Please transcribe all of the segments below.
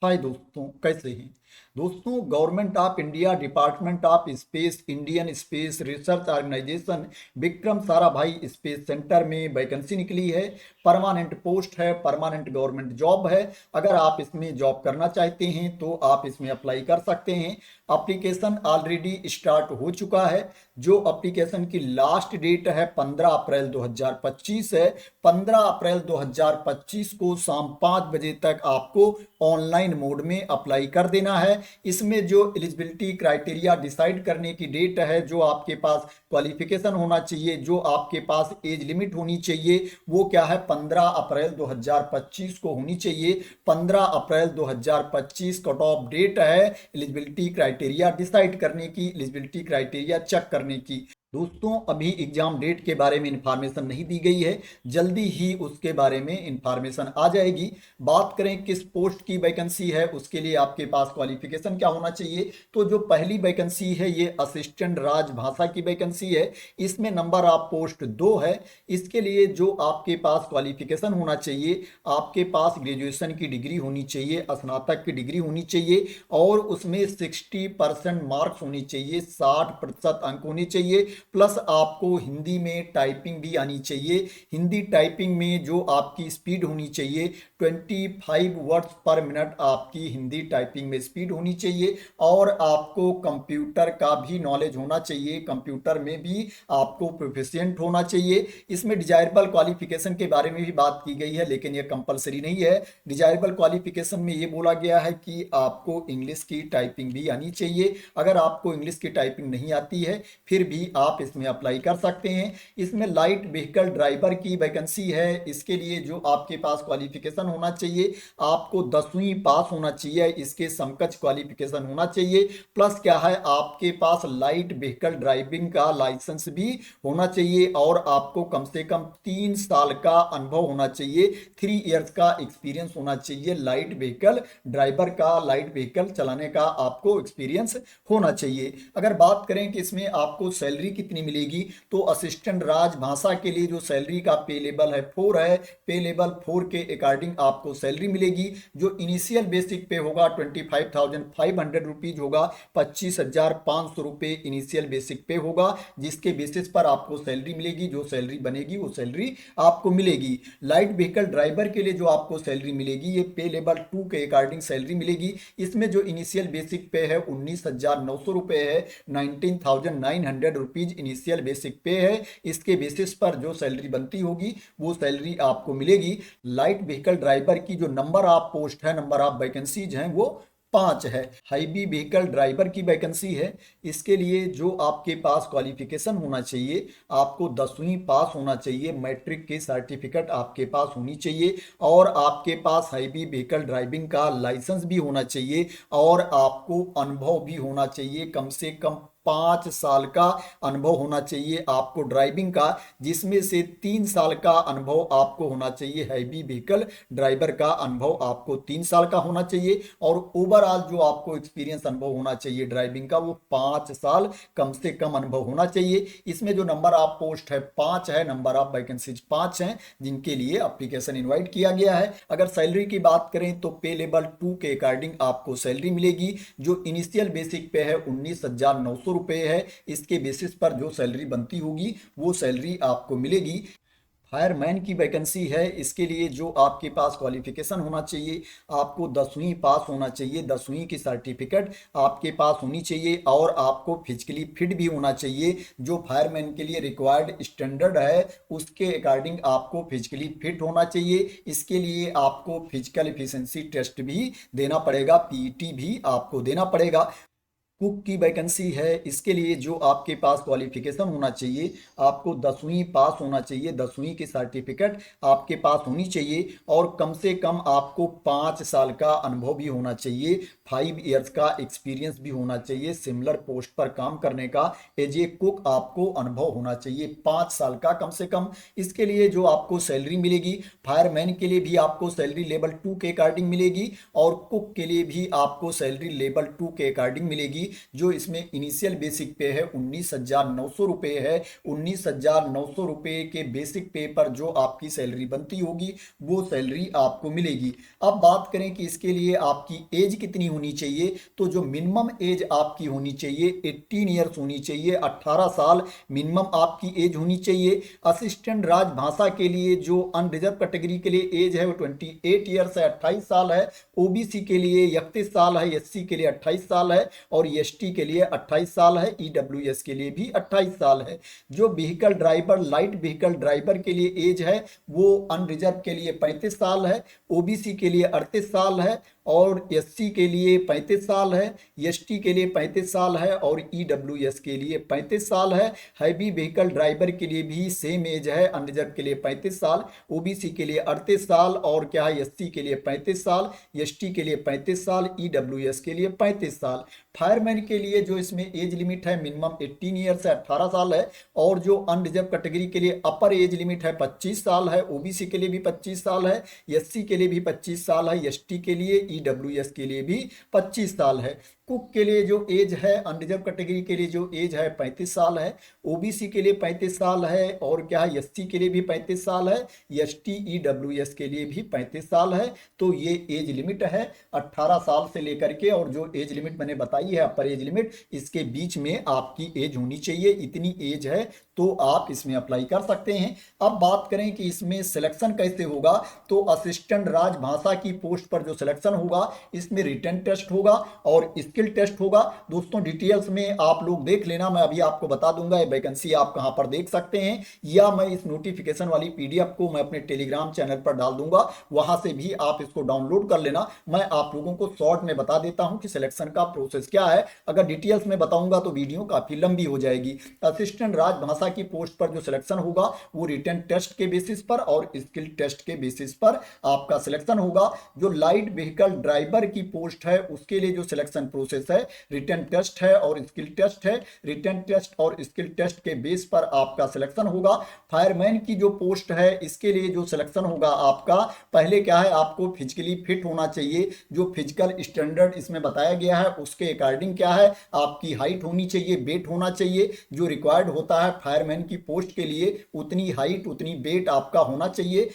हाय दोस्तों, कैसे हैं। दोस्तों, government of India department of space Indian space research organisation Vikram Sarabhai space centre में वैकेंसी निकली है। परमानेंट पोस्ट है, परमानेंट गवर्नमेंट जॉब है। अगर आप इसमें जॉब करना चाहते हैं तो आप इसमें अप्लाई कर सकते हैं। एप्लीकेशन ऑलरेडी स्टार्ट हो चुका है। जो एप्लीकेशन की लास्ट डेट है 15 अप्रैल 2025 है। 15 अप्रैल 2025 को शाम 5 बजे तक आपको ऑनलाइन मोड में अप्लाई कर देना है। इसमें जो एलिजिबिलिटी क्राइटेरिया डिसाइड करने की डेट है, जो आपके पास क्वालिफिकेशन होना चाहिए, जो आपके पास एज लिमिट होनी चाहिए, वो क्या है 15 अप्रैल 2025 को होनी चाहिए। 15 अप्रैल 2025 कट ऑफ डेट है एलिजिबिलिटी क्राइटेरिया डिसाइड करने की, एलिजिबिलिटी क्राइटेरिया चेक करने की। दोस्तों, अभी एग्जाम डेट के बारे में इंफॉर्मेशन नहीं दी गई है, जल्दी ही उसके बारे में इंफॉर्मेशन आ जाएगी। बात करें किस पोस्ट की वैकेंसी है, उसके लिए आपके पास क्वालिफिकेशन क्या होना चाहिए। तो जो पहली वैकेंसी है ये असिस्टेंट राजभाषा की वैकेंसी है। इसमें नंबर ऑफ पोस्ट 2 है। इसके लिए जो आपके पास क्वालिफिकेशन होना चाहिए, आपके पास ग्रेजुएशन की डिग्री होनी चाहिए, स्नातक की डिग्री होनी चाहिए और उसमें 60% मार्क्स होनी चाहिए, 60% अंक होने चाहिए। प्लस आपको हिंदी में टाइपिंग भी आनी चाहिए। हिंदी टाइपिंग में जो आपकी स्पीड होनी चाहिए 25 वर्ड्स पर मिनट आपकी हिंदी टाइपिंग में स्पीड होनी चाहिए। और आपको कंप्यूटर का भी नॉलेज होना चाहिए, कंप्यूटर में भी आपको प्रोफिशिएंट होना चाहिए। इसमें डिजायरेबल क्वालिफिकेशन के बारे में भी बात की गई है, लेकिन यह कंपलसरी नहीं है। डिजायरेबल क्वालिफिकेशन में ये बोला गया है कि आपको इंग्लिश की टाइपिंग भी आनी चाहिए। अगर आपको इंग्लिश की टाइपिंग नहीं आती है फिर भी आप इसमें अप्लाई कर सकते हैं। इसमें लाइट व्हीकल ड्राइवर की वैकेंसी है। इसके लिए जो आपके पास क्वालिफिकेशन होना चाहिए, आपको 10वीं पास होना चाहिए, इसके समकक्ष क्वालिफिकेशन होना चाहिए। प्लस क्या है, आपके पास लाइट व्हीकल ड्राइविंग का लाइसेंस भी होना चाहिए और आपको कम से कम 3 साल का अनुभव होना चाहिए, 3 इयर्स का एक्सपीरियंस होना चाहिए। लाइट व्हीकल ड्राइवर का, लाइट व्हीकल चलाने का आपको एक्सपीरियंस होना चाहिए। अगर बात करें कि इसमें आपको सैलरी कितनी मिलेगी, तो असिस्टेंट राजभाषा के लिए जो सैलरी का पे लेवल है 4 है। पे लेवल 4 के अकॉर्डिंग आपको सैलरी मिलेगी। जो इनिशियल बेसिक पे होगा 25,500 रुपीज होगा, 25,500 रुपये इनिशियल बेसिक पे होगा, जिसके बेसिस पर आपको सैलरी मिलेगी। जो सैलरी बनेगी वो सैलरी आपको मिलेगी। लाइट व्हीकल ड्राइवर के लिए जो आपको सैलरी मिलेगी ये पे लेवल 2 के अकॉर्डिंग सैलरी मिलेगी। इसमें जो इनिशियल बेसिक पे है 19,900 रुपये है, 19,900 रुपीज इनिशियल बेसिक पे है। इसके बेसिस पर जो सैलरी बनती होगी वो सैलरी आपको मिलेगी। लाइट व्हीकल ड्राइवर की जो नंबर ऑफ पोस्ट है, नंबर ऑफ वैकेंसीज हैं वो 5 है। हाईवी व्हीकल ड्राइवर की वैकेंसी है। इसके लिए जो आपके पास क्वालिफिकेशन होना चाहिए, आपको 10वीं पास होना चाहिए, मैट्रिक की सर्टिफिकेट आपके पास होनी चाहिए और आपके पास हाईवी व्हीकल ड्राइविंग का लाइसेंस भी होना चाहिए और आपको अनुभव भी होना चाहिए, कम से कम 5 साल का अनुभव होना चाहिए आपको ड्राइविंग का, जिसमें से 3 साल का अनुभव आपको होना चाहिए। हैवी व्हीकल ड्राइवर का अनुभव आपको 3 साल का होना चाहिए और ओवरऑल जो आपको एक्सपीरियंस अनुभव होना चाहिए ड्राइविंग का वो 5 साल कम से कम अनुभव होना चाहिए। इसमें जो नंबर ऑफ पोस्ट है 5 है, नंबर ऑफ वैकेंसीज 5 हैं, जिनके लिए एप्लीकेशन इन्वाइट किया गया है। अगर सैलरी की बात करें तो पे लेवल 2 के अकॉर्डिंग आपको सैलरी मिलेगी। जो इनिशियल बेसिक पे है 19,900 रुपये है। इसके बेसिस पर जो सैलरी बनती होगी वो सैलरी आपको मिलेगी। फायरमैन की वैकेंसी है। इसके लिए जो आपके पास क्वालिफिकेशन होना चाहिए, आपको 10वीं पास होना चाहिए, 10वीं की सर्टिफिकेट आपके पास होनी चाहिए और आपको फिजिकली फिट भी होना चाहिए। जो फायरमैन के लिए रिक्वायर्ड स्टैंडर्ड है उसके अकॉर्डिंग आपको फिजिकली फिट होना चाहिए। इसके लिए आपको फिजिकल एफिशिएंसी टेस्ट भी देना पड़ेगा, पीईटी भी आपको देना पड़ेगा। कुक की वैकेंसी है। इसके लिए जो आपके पास क्वालिफिकेशन होना चाहिए, आपको 10वीं पास होना चाहिए, 10वीं की सर्टिफिकेट आपके पास होनी चाहिए और कम से कम आपको 5 साल का अनुभव भी होना चाहिए, 5 इयर्स का एक्सपीरियंस भी होना चाहिए। सिमिलर पोस्ट पर काम करने का एज ए कुक आपको अनुभव होना चाहिए 5 साल का कम से कम। इसके लिए जो आपको सैलरी मिलेगी, फायरमैन के लिए भी आपको सैलरी लेवल 2 के अकॉर्डिंग मिलेगी और कुक के लिए भी आपको सैलरी लेवल 2 के अकॉर्डिंग मिलेगी। जो इसमें इनिशियल बेसिक पे है 19,900 रुपये है। 19,900 रुपये के बेसिक पे पर जो आपकी सैलरी बनती होगी वो सैलरी आपको मिलेगी। अब बात करें कि इसके लिए आपकी एज कितनी होनी चाहिए, तो जो मिनिमम एज आपकी होनी चाहिए 18 ईयर्स होनी चाहिए, 18 साल मिनिमम आपकी एज होनी चाहिए। असिस्टेंट राजभाषा के लिए जो अनरिजर्व कैटेगरी के लिए एज है वो 28 ईयर्स है, 28 साल है। ओबीसी के लिए 31 साल है, एससी के लिए 28 साल है और एसटी के लिए 28 साल है, ईडब्ल्यूएस के लिए भी 28 साल है। जो vehicle driver, light vehicle driver के लिए एज है वो अनरिजर्व के लिए 35 साल है, ओबीसी के लिए 38 साल है और एससी के लिए 35 साल है, एसटी के लिए 35 साल है और ईडब्ल्यूएस के लिए 35 साल है। हैवी व्हीकल ड्राइवर के लिए भी सेम एज है, अनरिजर्व के लिए 35 साल, ओबीसी के लिए 38 साल और क्या है एससी के लिए 35 साल, एसटी के लिए 35 साल, ईडब्ल्यूएस के लिए 35 साल। फायरमैन के लिए जो इसमें एज लिमिट है मिनिमम 18 ईयर्स है, 18 साल है और जो अनरिजर्व कैटेगरी के लिए अपर एज लिमिट है 25 साल है, ओबीसी के लिए भी 25 साल है, एससी के लिए भी 25 साल है, एसटी के लिए, ईडब्ल्यूएस के लिए भी 25 साल है। कुक के लिए जो एज है अनरिजर्व कैटेगरी के लिए जो एज है 35 साल है, ओबीसी के लिए 35 साल है और क्या है एससी के लिए भी 35 साल है, एसटी ईडब्ल्यूएस के लिए भी 35 साल है। तो ये एज लिमिट है 18 साल से लेकर के, और जो एज लिमिट मैंने बताई है अपर एज लिमिट, इसके बीच में आपकी एज होनी चाहिए। इतनी एज है तो आप इसमें अप्लाई कर सकते हैं। अब बात करें कि इसमें सिलेक्शन कैसे होगा, तो असिस्टेंट राजभाषा की पोस्ट पर जो सिलेक्शन होगा इसमें रिटन टेस्ट होगा और स्किल टेस्ट होगा। दोस्तों डिटेल्स में आप लोग देख लेना, मैं अभी आपको बता दूंगा ये वैकेंसी आप कहां पर देख सकते हैं, या मैं इस नोटिफिकेशन वाली पीडीएफ को मैं अपने टेलीग्राम चैनल पर डाल दूंगा, वहां से भी आप इसको डाउनलोड कर लेना। मैं आप लोगों को शॉर्ट में बता देता हूं कि सिलेक्शन का प्रोसेस क्या है, अगर डिटेल्स में बताऊंगा तो वीडियो काफी लंबी हो जाएगी। असिस्टेंट राजभाषा की पोस्ट पर जो सिलेक्शन होगा वो रिटन टेस्ट के बेसिस पर और स्किल टेस्ट के बेसिस पर आपका सिलेक्शन होगा। जो लाइट व्हीकल ड्राइवर की पोस्ट है उसके लिए जो सिलेक्शन प्रोसेस है रिटन टेस्ट है और स्किल टेस्ट है। रिटन टेस्ट और स्किल टेस्ट के बेस पर आपका सिलेक्शन होगा। फायरमैन की जो पोस्ट है इसके लिए जो सिलेक्शन होगा आपका, पहले क्या है आपको फिजिकली फिट होना चाहिए। जो फिजिकल स्टैंडर्ड इसमें बताया गया है उसके अकॉर्डिंग क्या है आपकी हाइट होनी चाहिए, वेट होना चाहिए। जो रिक्वायर्ड होता है फायरमैन की पोस्ट के लिए उतनी हाइट उतनी वेट आपका होना चाहिए।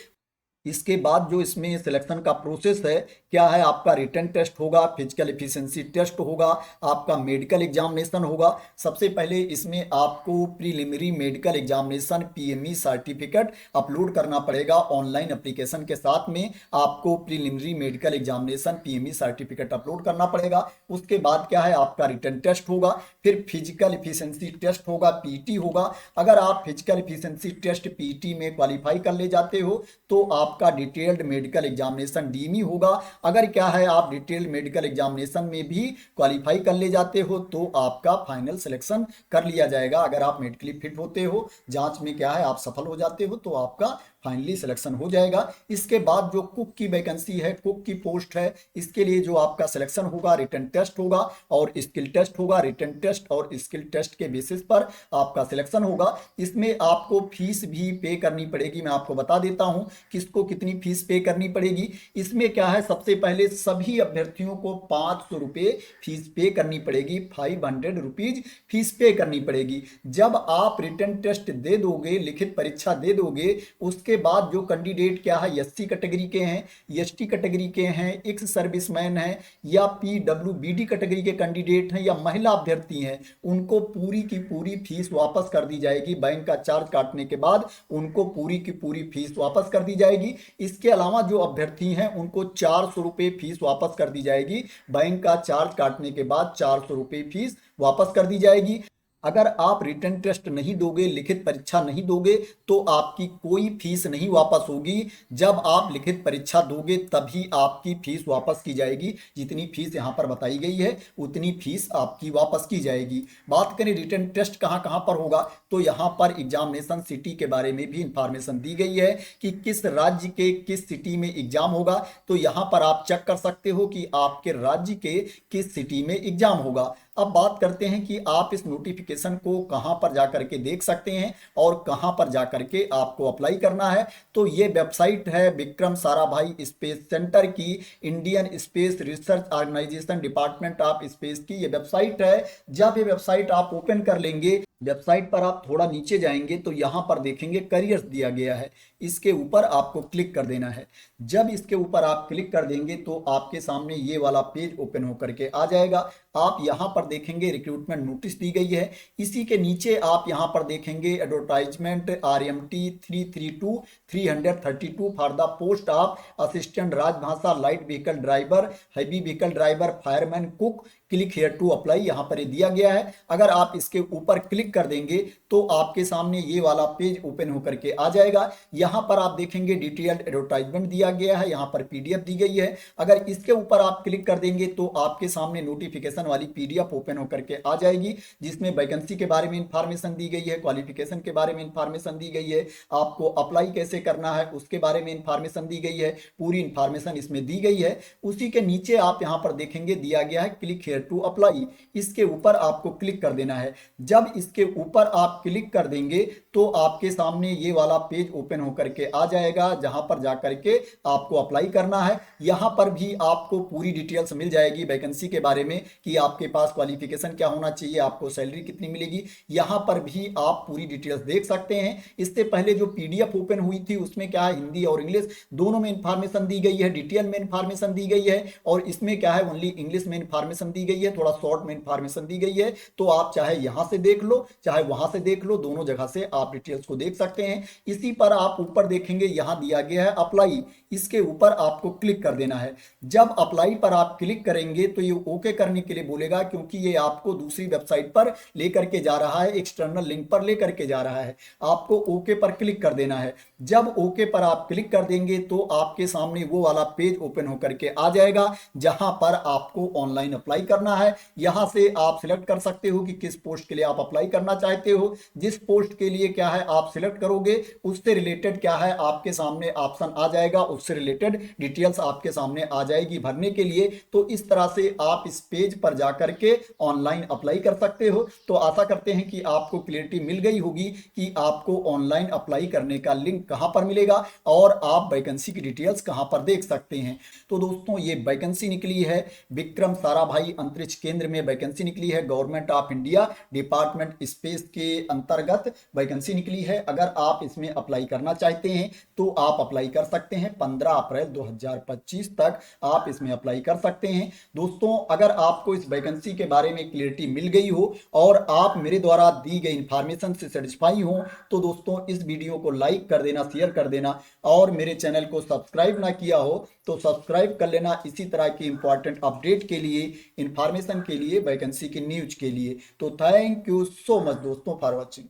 इसके बाद जो इसमें सिलेक्शन का प्रोसेस है क्या है, आपका रिटन टेस्ट होगा, फिजिकल एफिशिएंसी टेस्ट होगा, आपका मेडिकल एग्जामिनेशन होगा। सबसे पहले इसमें आपको preliminary medical examination PME certificate upload करना पड़ेगा। ऑनलाइन एप्लीकेशन के साथ में आपको preliminary medical examination PME certificate upload करना पड़ेगा। उसके बाद क्या है आपका रिटन टेस्ट होगा, फिर फिजिकल एफिशिएंसी टेस्ट होगा, पीटी होगा। अगर आप फिजिकल एफिशिएंसी टेस्ट पीटी में क्वालिफाई कर ले जाते हो तो आपका डिटेल्ड मेडिकल एग्जामिनेशन डीएमई होगा। अगर क्या है आप डिटेल्ड मेडिकल एग्जामिनेशन में भी क्वालिफाई कर ले जाते हो तो आपका फाइनल सिलेक्शन कर लिया जाएगा। अगर आप मेडिकली फिट होते हो, जांच में क्या है आप सफल हो जाते हो तो आपका फाइनली सिलेक्शन हो जाएगा। इसके बाद जो कुक की वैकेंसी है, कुक की पोस्ट है, इसके लिए जो आपका सिलेक्शन होगा रिटन टेस्ट होगा और स्किल टेस्ट होगा। रिटन टेस्ट और स्किल टेस्ट के बेसिस पर आपका सिलेक्शन होगा। इसमें आपको फीस भी पे करनी पड़ेगी। मैं आपको बता देता हूं किसको कितनी फीस पे करनी पड़ेगी। इसमें क्या है सबसे पहले सभी अभ्यर्थियों को 500 रुपये फीस पे करनी पड़ेगी, 500 रुपीज फीस पे करनी पड़ेगी। जब आप रिटन टेस्ट दे दोगे, लिखित परीक्षा दे दोगे, उसके बाद जो कैंडिडेट क्या है एससी कैटेगरी के हैं, एसटी कैटेगरी के हैं, एक्स सर्विसमैन हैं या पीडब्ल्यूबीडी कैटेगरी के कैंडिडेट हैं या महिला अभ्यर्थी हैं, उनको पूरी की पूरी फीस वापस कर दी जाएगी। बैंक का चार्ज काटने के बाद उनको पूरी की पूरी फीस वापस कर दी जाएगी। इसके अलावा जो अभ्यर्थी हैं उनको 400 रुपये फीस वापस कर दी जाएगी। बैंक का चार्ज काटने के बाद 400 रुपये फीस वापस कर दी जाएगी। अगर आप रिटन टेस्ट नहीं दोगे, लिखित परीक्षा नहीं दोगे तो आपकी कोई फीस नहीं वापस होगी। जब आप लिखित परीक्षा दोगे तभी आपकी फीस वापस की जाएगी। जितनी फीस यहाँ पर बताई गई है उतनी फीस आपकी वापस की जाएगी। बात करें रिटन टेस्ट कहाँ कहाँ पर होगा, तो यहाँ पर एग्जामिनेशन सिटी के बारे में भी इंफॉर्मेशन दी गई है कि किस राज्य के किस सिटी में एग्जाम होगा। तो यहाँ पर आप चेक कर सकते हो कि आपके राज्य के किस सिटी में एग्जाम होगा। अब बात करते हैं कि आप इस नोटिफिकेशन नोटिफिकेशन को कहां पर जा करके देख सकते हैं और कहां पर जा करके आपको अप्लाई करना है। तो ये वेबसाइट है विक्रम साराभाई स्पेस सेंटर की, Indian space research organisation department of space की ये वेबसाइट है। जब ये वेबसाइट आप ओपन कर लेंगे, वेबसाइट पर आप थोड़ा नीचे जाएंगे तो यहाँ पर देखेंगे करियर्स दिया गया है, इसके ऊपर आपको क्लिक कर देना है। जब इसके ऊपर आप क्लिक कर देंगे तो आपके सामने ये वाला पेज ओपन होकर के आ जाएगा। आप यहाँ पर देखेंगे रिक्रूटमेंट नोटिस दी गई है, इसी के नीचे आप यहाँ पर देखेंगे advertisement RMT 332 for the post of assistant Rajbhasha, light vehicle driver, heavy vehicle driver, fireman, cook, click here to apply, यहाँ पर ये दिया गया है। अगर आप इसके ऊपर क्लिक कर देंगे तो आपके सामने ये वाला पेज ओपन होकर के आ जाएगा। यहाँ पर आप देखेंगे डिटेल्ड एडवर्टाइजमेंट दिया गया है, यहाँ पर PDF दी गई है। अगर इसके ऊपर आप क्लिक कर देंगे तो आपके सामने नोटिफिकेशन वाली PDF ओपन होकर के आ जाएगी, जिसमें वैकेंसी के बारे में इंफॉर्मेशन दी गई है, क्वालिफिकेशन के बारे में इंफॉर्मेशन दी गई है, आपको अप्लाई कैसे करना है उसके बारे में इंफॉर्मेशन दी गई है, पूरी इंफॉर्मेशन इसमें दी गई है। उसी के नीचे आप यहाँ पर देखेंगे दिया गया है क्लिक हियर टू अप्लाई, इसके ऊपर आपको क्लिक कर देना है। जब इसके ऊपर आप क्लिक कर देंगे तो आपके सामने ये वाला पेज ओपन होकर के आ जाएगा, जहां पर जाकर के आपको अप्लाई करना है। यहां पर भी आपको पूरी डिटेल्स मिल जाएगी वैकेंसी के बारे में कि आपके पास क्वालिफिकेशन क्या होना चाहिए, आपको सैलरी कितनी मिलेगी, यहां पर भी आप पूरी डिटेल्स देख सकते हैं। इससे पहले जो PDF ओपन हुई थी उसमें क्या है, हिंदी और इंग्लिश दोनों में इंफॉर्मेशन दी गई है, डिटेल में इंफॉर्मेशन दी गई है, और इसमें क्या है ओनली इंग्लिश में इंफॉर्मेशन दी गई है, थोड़ा शॉर्ट में इंफॉर्मेशन दी गई है। तो आप चाहे यहां से देख लो चाहे वहां से देख लो, दोनों जगह से आप डिटेल्स को देख सकते हैं। इसी पर आप ऊपर देखेंगे यहां दिया गया है अप्लाई, इसके ऊपर आपको क्लिक कर देना है। जब अप्लाई पर आप क्लिक करेंगे तो ये ओके करने के लिए बोलेगा, क्योंकि ये आपको दूसरी वेबसाइट पर लेकर के जा रहा है, एक्सटर्नल लिंक पर लेकर के जा रहा है। आपको ओके पर क्लिक कर देना है। जब ओके पर आप क्लिक कर देंगे तो आपके सामने वो वाला पेज ओपन होकर के आ जाएगा, जहां पर आपको ऑनलाइन अप्लाई करना है। यहां से आप सिलेक्ट कर सकते हो कि किस पोस्ट के लिए आप अप्लाई करना चाहते हो। जिस पोस्ट के लिए क्या है आप सिलेक्ट करोगे उससे रिलेटेड क्या है आपके सामने ऑप्शन आ जाएगा, उससे रिलेटेड डिटेल्स आपके सामने आ जाएगी भरने के लिए। तो इस तरह से आप इस पेज पर जाकर के ऑनलाइन अप्लाई कर सकते हो। तो आशा करते हैं कि आपको क्लियरिटी मिल गई होगी कि आपको ऑनलाइन अप्लाई करने का लिंक कहां पर मिलेगा और आप वैकेंसी की डिटेल्स कहां पर देख सकते हैं। तो दोस्तों ये वैकेंसी निकली है विक्रम साराभाई अंतरिक्ष केंद्र में वैकेंसी निकली है, government of India department space के अंतर्गत वैकेंसी निकली है। अगर आप इसमें अप्लाई करना चाहते हैं तो आप अप्लाई कर सकते हैं, 15 अप्रैल 2025 तक आप इसमें अप्लाई कर सकते हैं। दोस्तों अगर आपको इस वैकेंसी के बारे में क्लियरिटी मिल गई हो और आप मेरे द्वारा दी गई इंफॉर्मेशन से सेटिस्फाई हो तो दोस्तों इस वीडियो को लाइक कर देना, शेयर कर देना, और मेरे चैनल को सब्सक्राइब ना किया हो तो सब्सक्राइब कर लेना इसी तरह की इंपॉर्टेंट अपडेट के लिए, इंफॉर्मेशन के लिए, वैकेंसी की न्यूज के लिए। तो थैंक यू सो मच दोस्तों फॉर वॉचिंग।